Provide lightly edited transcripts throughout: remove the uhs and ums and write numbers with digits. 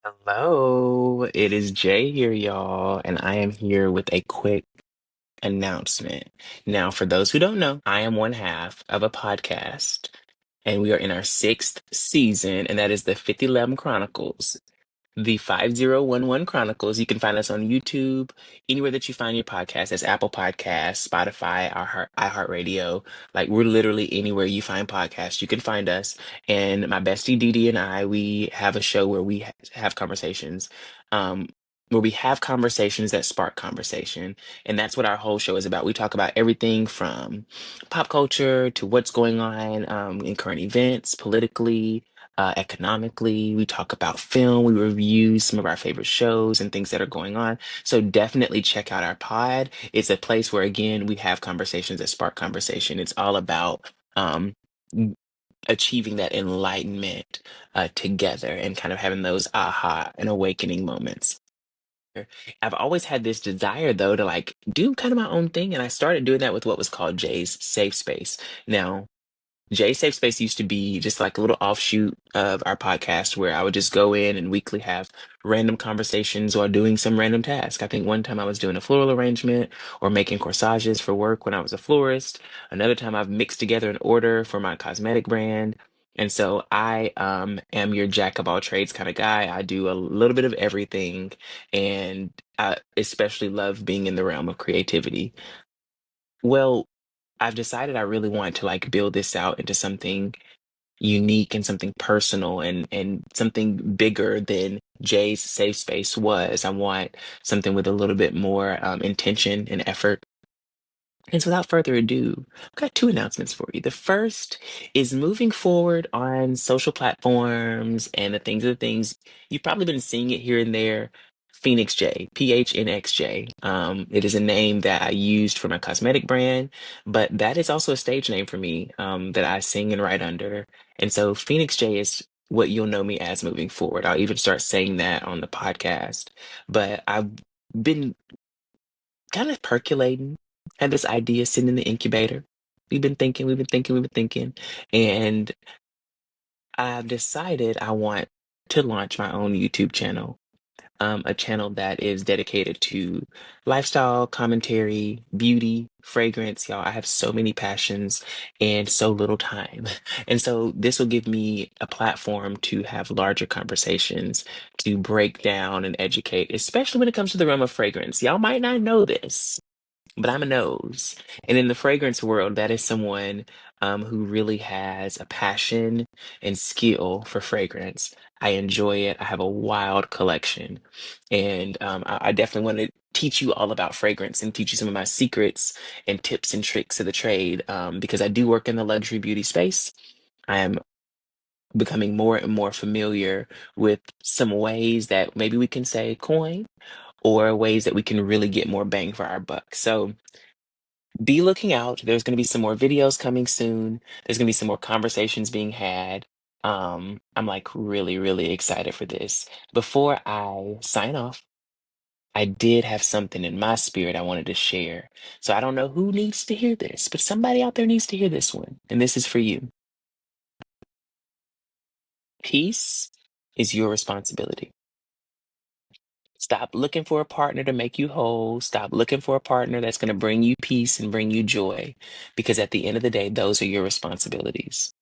Hello, it is Jay here, y'all, and I am here with a quick announcement. Now, for those who don't know, I am one half of a podcast, and we are in our sixth season, and that is the 5011 Chronicles. The 5011 Chronicles. You can find us on YouTube, anywhere that you find your podcast. That's Apple Podcasts, Spotify, iHeartRadio. Like we're literally anywhere you find podcasts, you can find us. And my bestie Didi and I, we have a show where we have conversations, um, where we have conversations that spark conversation. And that's what our whole show is about. We talk about everything from pop culture to what's going on in current events, politically, economically. We talk about film. We review some of our favorite shows and things that are going on. So definitely check out our pod. It's a place where, again, we have conversations that spark conversation. It's all about n- achieving that enlightenment together and kind of having those aha and awakening moments. I've always had this desire, though, to like do kind of my own thing. And I started doing that with what was called Jay's Safe Space. Now, Jay Safe Space used to be just like a little offshoot of our podcast where I would just go in and weekly have random conversations or doing some random task. I think one time I was doing a floral arrangement or making corsages for work when I was a florist. Another time I've mixed together an order for my cosmetic brand. And so I am your jack of all trades kind of guy. I do a little bit of everything, and I especially love being in the realm of creativity. Well, I've decided I really want to like build this out into something unique and something personal and something bigger than Jay's safe space was. I want something with a little bit more intention and effort. And so without further ado, I've got two announcements for you. The first is moving forward on social platforms and the things you've probably been seeing it here and there. phnxj, phnxj. It is a name that I used for my cosmetic brand, but that is also a stage name for me that I sing and write under. And so phnxj is what you'll know me as moving forward. I'll even start saying that on the podcast. But I've been kind of percolating, had this idea sitting in the incubator. We've been thinking, and I've decided I want to launch my own YouTube channel, a channel that is dedicated to lifestyle, commentary, beauty, fragrance. Y'all, I have so many passions and so little time. And so this will give me a platform to have larger conversations, to break down and educate, especially when it comes to the realm of fragrance. Y'all might not know this, but I'm a nose. And in the fragrance world, that is someone who really has a passion and skill for fragrance. I enjoy it. I have a wild collection. And I definitely want to teach you all about fragrance and teach you some of my secrets and tips and tricks of the trade because I do work in the luxury beauty space. I am becoming more and more familiar with some ways that maybe we can say coin or ways that we can really get more bang for our buck. So, be looking out. There's going to be some more videos coming soon. There's going to be some more conversations being had. I'm like really, really excited for this. Before I sign off, I did have something in my spirit I wanted to share. So I don't know who needs to hear this, but somebody out there needs to hear this one. And this is for you. Peace is your responsibility. Stop looking for a partner to make you whole. Stop looking for a partner that's going to bring you peace and bring you joy. Because at the end of the day, those are your responsibilities.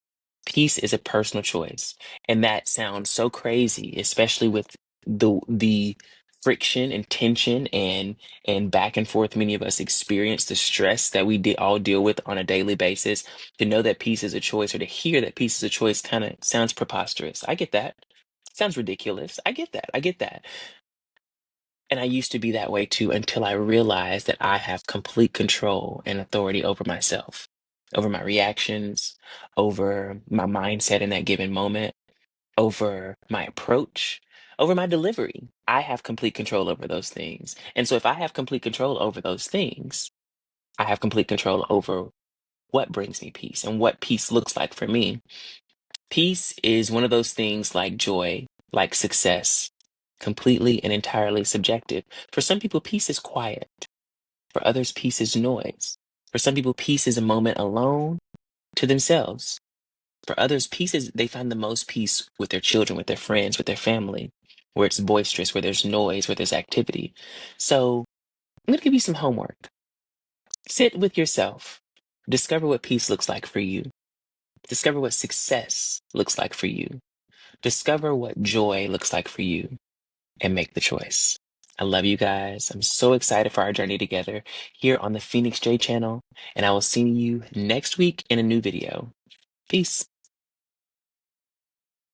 Peace is a personal choice. And that sounds so crazy, especially with the friction and tension and back and forth many of us experience, the stress that we all deal with on a daily basis. To know that peace is a choice or to hear that peace is a choice kind of sounds preposterous. I get that. Sounds ridiculous. I get that. I get that. And I used to be that way too until I realized that I have complete control and authority over myself, over my reactions, over my mindset in that given moment, over my approach, over my delivery. I have complete control over those things. And so if I have complete control over those things, I have complete control over what brings me peace and what peace looks like for me. Peace is one of those things like joy, like success, completely and entirely subjective. For some people, peace is quiet. For others, peace is noise. For some people, peace is a moment alone to themselves. For others, peace is they find the most peace with their children, with their friends, with their family. where it's boisterous, where there's noise, where there's activity. So I'm going to give you some homework. Sit with yourself. Discover what peace looks like for you. Discover what success looks like for you. Discover what joy looks like for you and make the choice. I love you guys. I'm so excited for our journey together here on the phnxj channel, and I will see you next week in a new video. Peace.